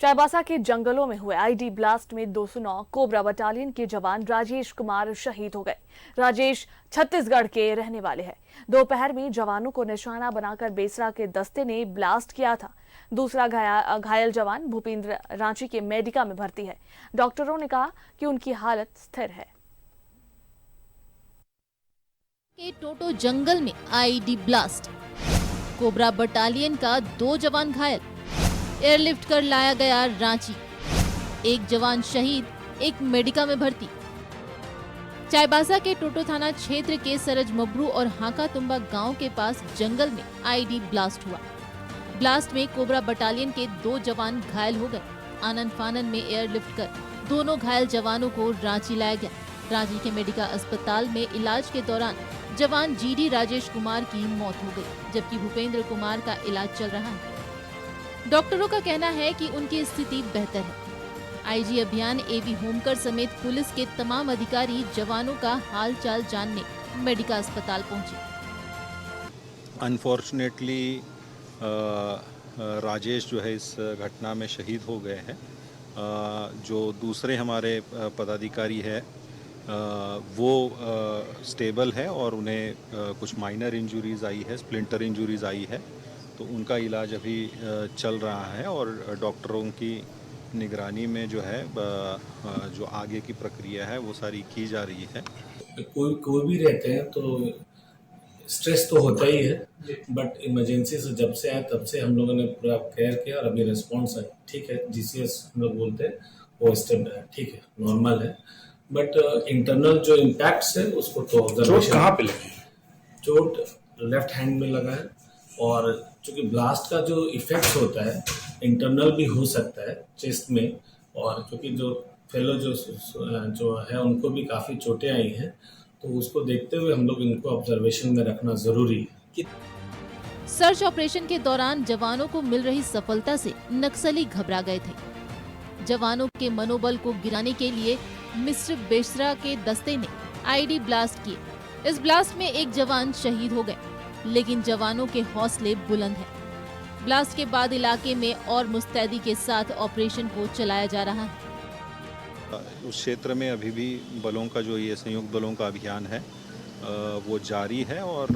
चाईबासा के जंगलों में हुए आईडी ब्लास्ट में 209 कोबरा बटालियन के जवान राजेश कुमार शहीद हो गए। राजेश छत्तीसगढ़ के रहने वाले हैं। दोपहर में जवानों को निशाना बनाकर बेसरा के दस्ते ने ब्लास्ट किया था। दूसरा घायल जवान भूपेंद्र रांची के मेडिका में भर्ती है। डॉक्टरों ने कहा कि उनकी हालत स्थिर है। के टोटो जंगल में आईडी ब्लास्ट, कोबरा बटालियन का 2 जवान घायल, एयरलिफ्ट कर लाया गया रांची, 1 जवान शहीद, 1 मेडिका में भर्ती। चाईबासा के टोटो थाना क्षेत्र के सरज मबरू और हाका तुम्बा गांव के पास जंगल में आईडी ब्लास्ट हुआ। ब्लास्ट में कोबरा बटालियन के 2 जवान घायल हो गए। आनन फानन में एयरलिफ्ट कर दोनों घायल जवानों को रांची लाया गया। रांची के मेडिका अस्पताल में इलाज के दौरान जवान जीडी राजेश कुमार की मौत हो गई, जबकि भूपेंद्र कुमार का इलाज चल रहा है। डॉक्टरों का कहना है कि उनकी स्थिति बेहतर है। आईजी अभियान एवी होमकर समेत पुलिस के तमाम अधिकारी जवानों का हालचाल जानने मेडिका अस्पताल पहुंचे। अनफॉर्चुनेटली राजेश जो है इस घटना में शहीद हो गए हैं। जो दूसरे हमारे पदाधिकारी है वो स्टेबल है और उन्हें कुछ माइनर इंजरीज आई है, स्प्लिंटर इंजरीज आई है, तो उनका इलाज अभी चल रहा है और डॉक्टरों की निगरानी में जो है जो आगे की प्रक्रिया है वो सारी की जा रही है। कोई भी रहते हैं तो स्ट्रेस तो होता ही है, बट इमरजेंसी से जब से आए तब से हम लोगों ने पूरा केयर किया और अभी रिस्पॉन्स है ठीक है। जीसीएस हम लोग बोलते हैं वो स्टेबल है, ठीक है, नॉर्मल है, बट इंटरनल जो इम्पैक्ट्स है उसको तो ऑब्जर्वेशन। चोट कहाँ पे लगी? चोट लेफ्ट हैंड में लगा है और क्योंकि ब्लास्ट का जो इफेक्ट होता है इंटरनल भी हो सकता है चेस्ट में, और क्योंकि जो फेलो जो है उनको भी काफ़ी चोटें आई हैं, तो उसको देखते हुए हम लोग इनको ऑब्जर्वेशन में रखना जरूरी है। सर्च ऑपरेशन के दौरान जवानों को मिल रही सफलता से नक्सली घबरा गए थे। जवानों के मनोबल को गिराने के लिए मिस्र बेसरा के दस्ते ने आईडी ब्लास्ट किए। इस ब्लास्ट में 1 जवान शहीद हो गए, लेकिन जवानों के हौसले बुलंद हैं। ब्लास्ट के बाद इलाके में और मुस्तैदी के साथ ऑपरेशन को चलाया जा रहा है। उस क्षेत्र में अभी भी बलों का जो ये संयुक्त बलों का अभियान है वो जारी है और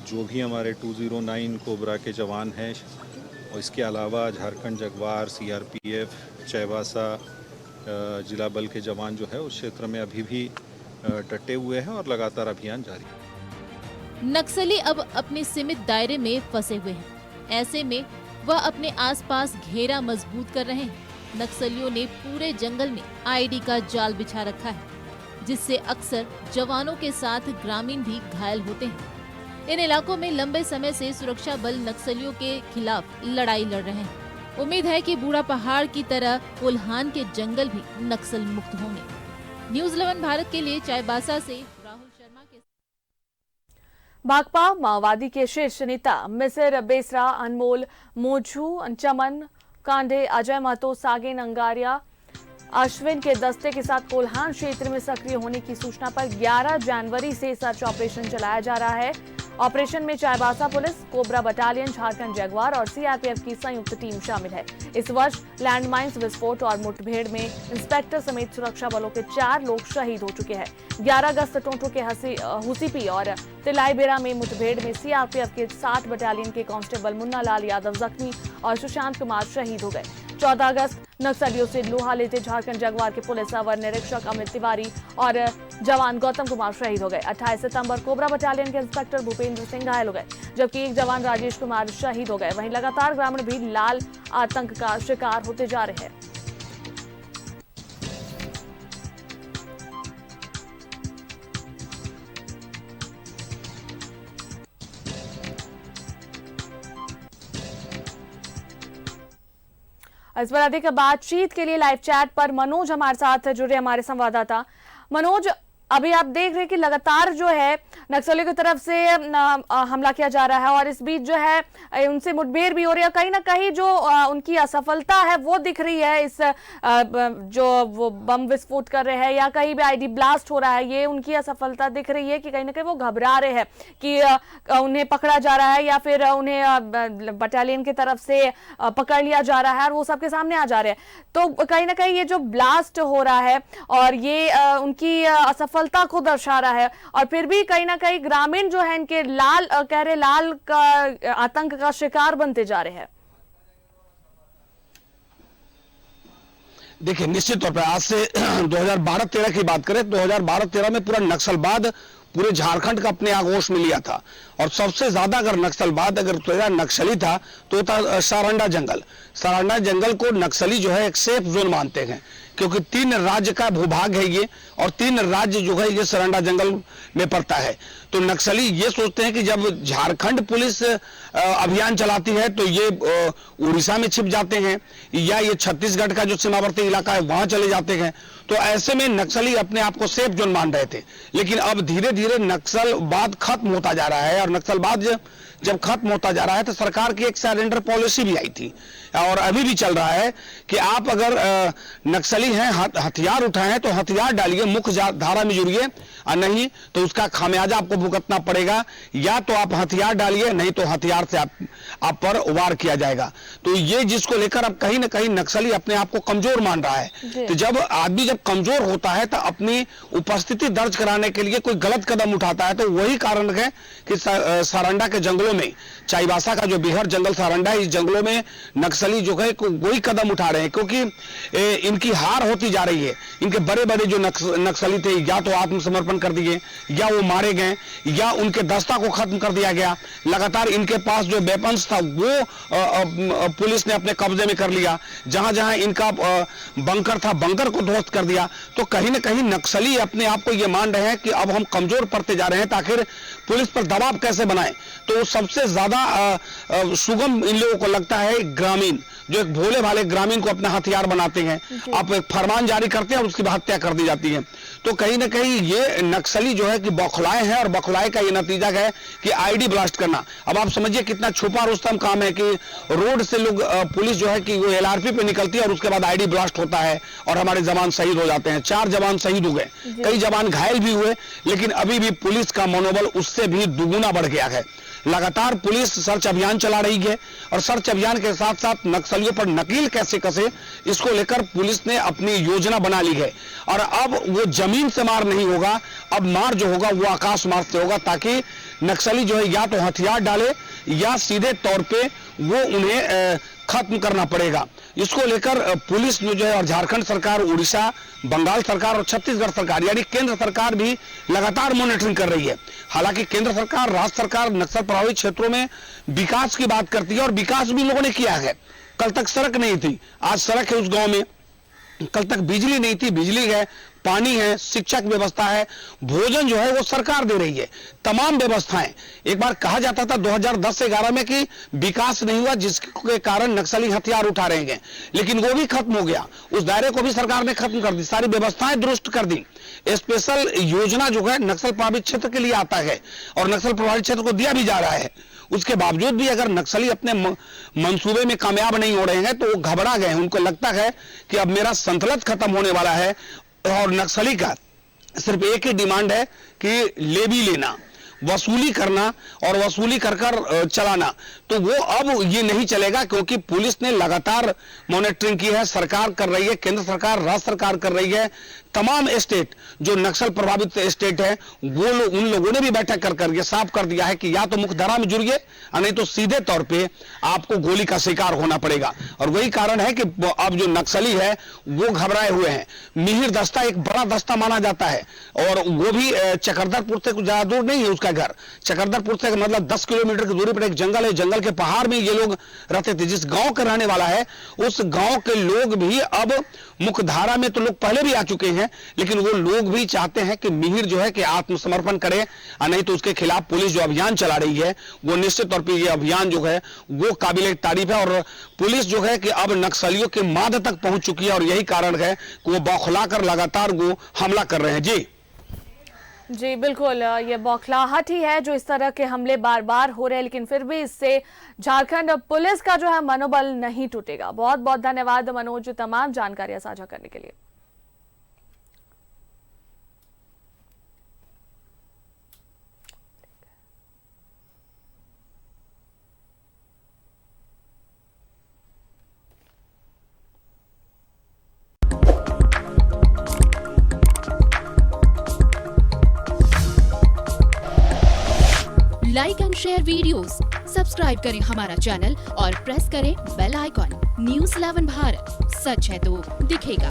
जो भी हमारे 209 कोबरा के जवान हैं और इसके अलावा झारखंड जगवार, सीआरपीएफ, चाईबासा जिला बल के जवान जो है उस क्षेत्र में अभी भी डटे हुए हैं और लगातार अभियान जारी है। नक्सली अब अपने सीमित दायरे में फंसे हुए हैं। ऐसे में वह अपने आसपास घेरा मजबूत कर रहे हैं। नक्सलियों ने पूरे जंगल में आईडी का जाल बिछा रखा है, जिससे अक्सर जवानों के साथ ग्रामीण भी घायल होते हैं। इन इलाकों में लंबे समय से सुरक्षा बल नक्सलियों के खिलाफ लड़ाई लड़ रहे हैं। उम्मीद है कि बूढ़ा पहाड़ की तरह कोल्हान के जंगल भी नक्सल मुक्त होंगे। न्यूज़ 11 भारत के लिए चाईबासा से राहुल शर्मा के। भाकपा माओवादी के शीर्ष नेता मिसिर बेसरा, अनमोल मोझू, चमन कांडे, अजय महतो, सागेन अंगारिया, अश्विन के दस्ते के साथ कोल्हान क्षेत्र में सक्रिय होने की सूचना पर 11 जनवरी से सर्च ऑपरेशन चलाया जा रहा है। ऑपरेशन में Chaibasa police, COBRA battalion, Jharkhand jaguar और सीआरपीएफ की संयुक्त टीम शामिल है। इस वर्ष लैंडमाइंस विस्फोट और मुठभेड़ में इंस्पेक्टर समेत सुरक्षा बलों के 4 लोग शहीद हो चुके हैं। 11 अगस्त टोंटो के हुसीपी और तिलाईबेड़ा में मुठभेड़ में सीआरपीएफ के 60 बटालियन के कांस्टेबल मुन्ना लाल यादव जख्मी और सुशांत कुमार शहीद हो गए। 14 अगस्त नक्सलियों से लोहा लेते झारखंड जगवार के पुलिस अवर निरीक्षक अमित तिवारी और जवान गौतम कुमार शहीद हो गए। 28 सितंबर कोबरा बटालियन के इंस्पेक्टर भूपेंद्र सिंह घायल हो गए, जबकि 1 जवान राजेश कुमार शहीद हो गए। वहीं लगातार ग्रामीण भी लाल आतंक का शिकार होते जा रहे हैं। इस पर अधिक बातचीत के लिए लाइव चैट पर मनोज हमारे साथ जुड़े, हमारे संवाददाता। मनोज, अभी आप देख रहे हैं कि लगातार जो है नक्सलियों की तरफ से हमला किया जा रहा है और इस बीच जो है उनसे मुठभेड़ भी हो रही है। कहीं ना कहीं जो उनकी असफलता है वो दिख रही है। इस जो वो बम विस्फोट कर रहे हैं या कहीं भी आईडी ब्लास्ट हो रहा है, ये उनकी असफलता दिख रही है कि कहीं ना कहीं वो घबरा रहे हैं कि उन्हें पकड़ा जा रहा है या फिर उन्हें बटालियन की तरफ से पकड़ लिया जा रहा है और वो सबके सामने आ जा रहे हैं। तो कहीं ना कहीं ये जो ब्लास्ट हो रहा है और ये उनकी असफलता को दर्शा रहा है और फिर भी कहीं ना कहीं ग्रामीण जो है इनके लाल का आतंक का शिकार बनते जा रहे हैं। देखिए, निश्चित तौर पर आज से 2012-13 की बात करें, 2012-13 में पूरा नक्सलवाद पूरे झारखंड का अपने आगोश में लिया था और सबसे ज्यादा अगर नक्सलवाद अगर नक्सली था तो था सारंडा जंगल। सारंडा जंगल को नक्सली जो है एक सेफ जोन मानते हैं क्योंकि 3 राज्य का भूभाग है ये और 3 राज्य जो है ये सारंडा जंगल में पड़ता है। तो नक्सली ये सोचते हैं कि जब झारखंड पुलिस अभियान चलाती है तो ये उड़ीसा में छिप जाते हैं या ये छत्तीसगढ़ का जो सीमावर्ती इलाका है वहां चले जाते हैं। तो ऐसे में नक्सली अपने आप को सेफ जोन मान रहे थे, लेकिन अब धीरे धीरे नक्सलवाद खत्म होता जा रहा है और नक्सलवाद जब खत्म होता जा रहा है तो सरकार की एक सरेंडर पॉलिसी भी आई थी और अभी भी चल रहा है कि आप अगर नक्सली हैं, हथियार उठाए हैं तो हथियार डालिए, मुख्य धारा में जुड़िए और नहीं तो उसका खामियाजा आपको भुगतना पड़ेगा। या तो आप हथियार डालिए, नहीं तो हथियार से आप पर वार किया जाएगा। तो ये जिसको लेकर अब कहीं ना कहीं नक्सली अपने आप को कमजोर मान रहा है। तो जब आदमी जब कमजोर होता है तो अपनी उपस्थिति दर्ज कराने के लिए कोई गलत कदम उठाता है। तो वही कारण है कि सारंडा के जंगलों में, चाईबासा का जो बिहार जंगल सारंडा है, इस जंगलों में नक्सली जो है वही कदम उठा रहे हैं क्योंकि इनकी हार होती जा रही है। इनके बड़े बड़े जो नक्सली थे या तो आत्मसमर्पण कर दिए या वो मारे गए या उनके दस्ता को खत्म कर दिया गया। लगातार इनके पास जो वेपन्स था वो पुलिस ने अपने कब्जे में कर लिया। जहां जहां इनका बंकर था, बंकर को ध्वस्त कर दिया। तो कहीं ना कहीं नक्सली अपने आप को ये मान रहे हैं कि अब हम कमजोर पड़ते जा रहे हैं, ताकि पुलिस पर दबाव कैसे बनाएं। तो सबसे ज्यादा सुगम इन लोगों को लगता है ग्रामीण, जो एक भोले भाले ग्रामीण को अपना हथियार बनाते हैं। आप एक फरमान जारी करते हैं और उसकी हत्या कर दी जाती है। तो कहीं ना कहीं ये नक्सली जो है कि बौखलाए हैं और बौखलाए का ये नतीजा है कि आईडी ब्लास्ट करना। अब आप समझिए कितना छुपा रुस्तम काम है कि रोड से लोग पुलिस जो है कि वो एलआरपी पे निकलती है और उसके बाद आईडी ब्लास्ट होता है और हमारे जवान शहीद हो जाते हैं। 4 जवान शहीद हो गए, कई जवान घायल भी हुए, लेकिन अभी भी पुलिस का मनोबल उससे भी दुगुना बढ़ गया है। लगातार पुलिस सर्च अभियान चला रही है और सर्च अभियान के साथ साथ नक्सलियों पर नकील कैसे कसे, इसको लेकर पुलिस ने अपनी योजना बना ली है। और अब वो जमीन से मार नहीं होगा, अब मार जो होगा वो आकाश मार्ग से होगा, ताकि नक्सली जो है या तो हथियार डाले या सीधे तौर पे वो उन्हें खत्म करना पड़ेगा। इसको लेकर पुलिस ने जो है और झारखंड सरकार, उड़ीसा, बंगाल सरकार और छत्तीसगढ़ सरकार यानी केंद्र सरकार भी लगातार मॉनिटरिंग कर रही है। हालांकि केंद्र सरकार, राज्य सरकार नक्सल प्रभावित क्षेत्रों में विकास की बात करती है और विकास भी लोगों ने किया है। कल तक सड़क नहीं थी, आज सड़क है उस गांव में। कल तक बिजली नहीं थी, बिजली है, पानी है, शिक्षा की व्यवस्था है, भोजन जो है वो सरकार दे रही है, तमाम व्यवस्थाएं। एक बार कहा जाता था 2010-11 में कि विकास नहीं हुआ जिसके कारण नक्सली हथियार उठा रहे हैं, लेकिन वो भी खत्म हो गया। उस दायरे को भी सरकार ने खत्म कर दी, सारी व्यवस्थाएं दुरुस्त कर दी। स्पेशल योजना जो है नक्सल प्रभावित क्षेत्र के लिए आता है और नक्सल प्रभावित क्षेत्र को दिया भी जा रहा है। उसके बावजूद भी अगर नक्सली अपने मंसूबे में कामयाब नहीं हो रहे हैं तो वो घबरा गए हैं। उनको लगता है कि अब मेरा संतुलन खत्म होने वाला है और नक्सली का सिर्फ एक ही डिमांड है कि लेवी लेना, वसूली करना और वसूली कर चलाना। तो वो अब ये नहीं चलेगा क्योंकि पुलिस ने लगातार मॉनिटरिंग की है, सरकार कर रही है, केंद्र सरकार, राज्य सरकार कर रही है। तमाम स्टेट जो नक्सल प्रभावित स्टेट है वो उन लोगों ने भी बैठक कर ये साफ कर दिया है कि या तो मुख्यधारा में जुड़िए और नहीं तो सीधे तौर पे आपको गोली का शिकार होना पड़ेगा। और वही कारण है कि अब जो नक्सली है वो घबराए हुए हैं। मिहिर दस्ता एक बड़ा दस्ता माना जाता है और वो भी चकरदरपुर से कुछ ज्यादा दूर नहीं है उसका घर। चकरदरपुर से मतलब 10 किलोमीटर की दूरी पर एक जंगल है, जंगल के पहाड़ में ये लोग रहते थे। जिस गांव का रहने वाला है उस गांव के लोग भी अब मुख्यधारा में तो लोग पहले भी आ चुके हैं, लेकिन वो लोग भी चाहते हैं कि मिहिर जो है कि आत्मसमर्पण करे और नहीं तो उसके खिलाफ पुलिस जो अभियान चला रही है वो निश्चित तौर पर ये अभियान जो है वो काबिल तारीफ है। और पुलिस जो है कि अब नक्सलियों के माद तक पहुंच चुकी है और यही कारण है कि वो बौखला कर लगातार वो हमला कर रहे हैं। जी जी बिल्कुल, ये बौखलाहट ही है जो इस तरह के हमले बार बार हो रहे हैं, लेकिन फिर भी इससे झारखंड पुलिस का जो है मनोबल नहीं टूटेगा। बहुत बहुत धन्यवाद मनोज, तमाम जानकारियां साझा करने के लिए। Like and share videos, subscribe करें हमारा चैनल और प्रेस करें बेल आइकॉन। न्यूज़ 11 भारत, सच है तो दिखेगा।